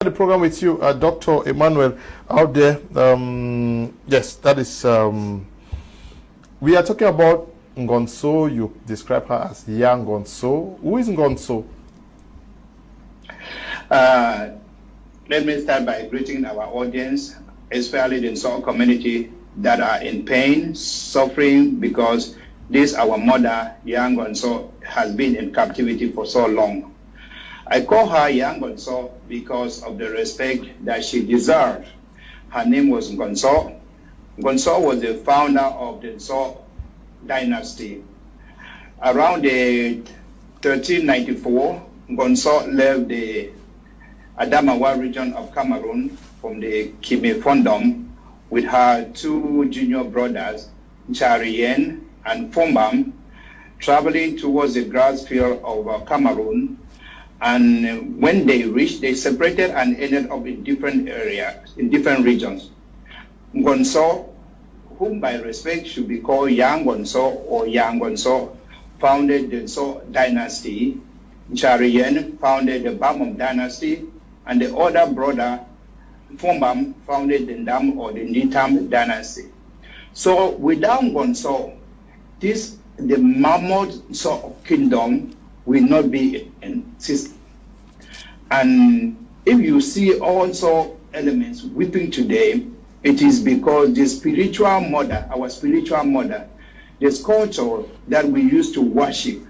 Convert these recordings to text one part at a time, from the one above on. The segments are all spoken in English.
The program with you, Dr. Emmanuel, out there. Yes, that is. We are talking about Ngonnso. You describe her as young Ngonnso. Who is Ngonnso? Let me start by greeting our audience, especially the Ngonnso community that are in pain, suffering, because this our mother, young Ngonnso, has been in captivity for so long. I call her young Ngonnso because of the respect that she deserved. Her name was Ngonnso. Ngonnso was the founder of the Ngonnso dynasty. Around the 1394, Ngonnso left the Adamawa region of Cameroon from the Kimifondom with her two junior brothers, Charien and Fombam, traveling towards the grass field of Cameroon. And when they reached, they separated and ended up in different areas, in different regions. Ngonnso, whom by respect should be called Young Ngonnso or Young Ngonnso, founded the Ngonnso dynasty. Charien founded the Bamum dynasty, and the other brother, Fombam, founded the Ndam or the Nitam dynasty. So without Ngonnso, the mammoth sort of kingdom will not be in existence. And if you see also elements weeping today, it is because the spiritual mother, our spiritual mother, the sculpture that we used to worship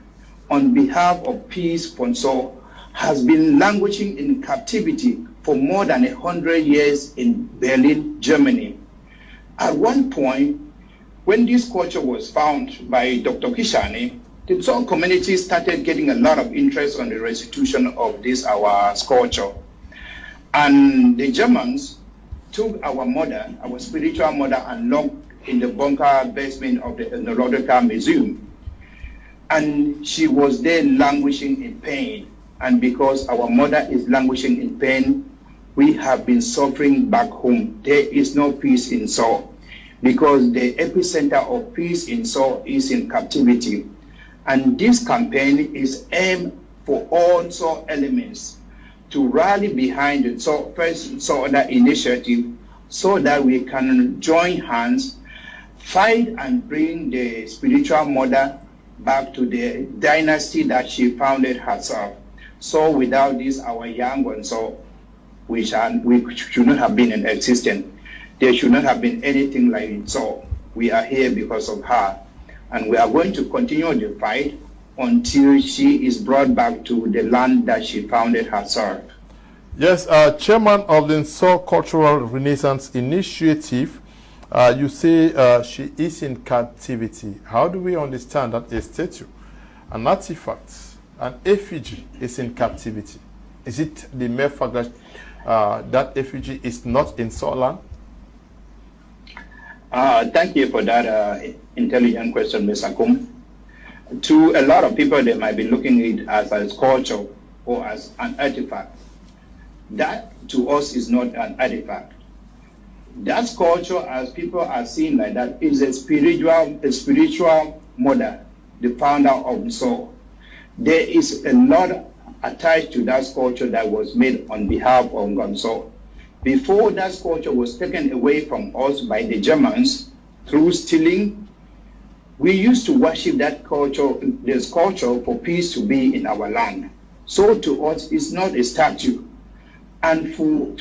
on behalf of peace, Ngonnso, has been languishing in captivity for more than 100 years in Berlin, Germany. At one point, when this sculpture was found by Dr. Kishani, the Ngonnso community started getting a lot of interest on the restitution of this, our sculpture. And the Germans took our mother, our spiritual mother, and locked in the bunker basement of the Ethnological Museum. And she was there languishing in pain. And because our mother is languishing in pain, we have been suffering back home. There is no peace in Ngonnso, because the epicenter of peace in Ngonnso is in captivity. And this campaign is aimed for all Ngonnso elements to rally behind the Ngonnso initiative so that we can join hands, fight and bring the spiritual mother back to the dynasty that she founded herself. So without this, our young Ngonnso, we should not have been in existence. There should not have been anything like it. So we are here because of her. And we are going to continue the fight until she is brought back to the land that she founded herself. Yes, Chairman of the Ngonnso Cultural Renaissance Initiative, you say she is in captivity. How do we understand that a statue, an artifact, an effigy is in captivity? Is it the mere fact that that effigy is not in Ngonnso land? Thank you for that intelligent question, Mr. Kum. To a lot of people, they might be looking at it as a sculpture or as an artifact. That, to us, is not an artifact. That sculpture, as people are seeing like that, is a spiritual mother, the founder of Ngonnso. There is a lot attached to that sculpture that was made on behalf of Ngonnso. Before that sculpture was taken away from us by the Germans through stealing, we used to worship that culture, the sculpture, for peace to be in our land. So to us, it's not a statue. And for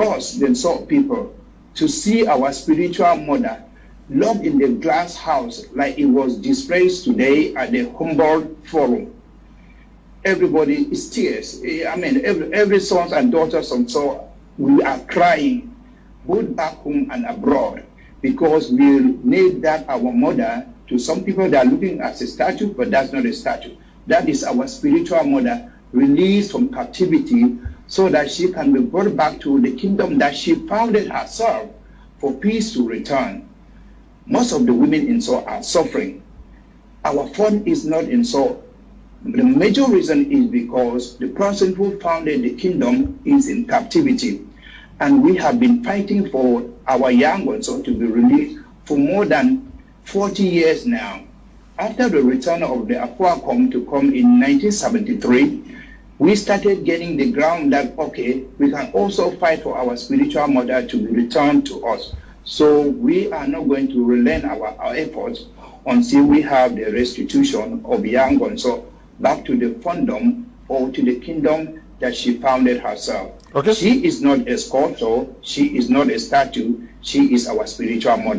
us, the Ngonnso people, to see our spiritual mother locked in the glass house like it was displayed today at the Humboldt Forum, everybody is tears. I mean, every sons and daughters of Ngonnso, we are crying, both back home and abroad, because we need that our mother. To some people, they are looking at a statue, but that's not a statue. That is our spiritual mother released from captivity so that she can be brought back to the kingdom that she founded herself for peace to return. Most of the women in Ngonnso are suffering. Our fund is not in Ngonnso. The major reason is because the person who founded the kingdom is in captivity. And we have been fighting for our young Ngonnso to be released for more than 40 years now. After the return of the Aquacom to come in 1973, we started getting the ground that, okay, we can also fight for our spiritual mother to be returned to us. So we are not going to relent our efforts until we have the restitution of young Ngonnso back to the kingdom or to the kingdom that she founded herself. Okay. She is not a sculptor, she is not a statue, she is our spiritual mother.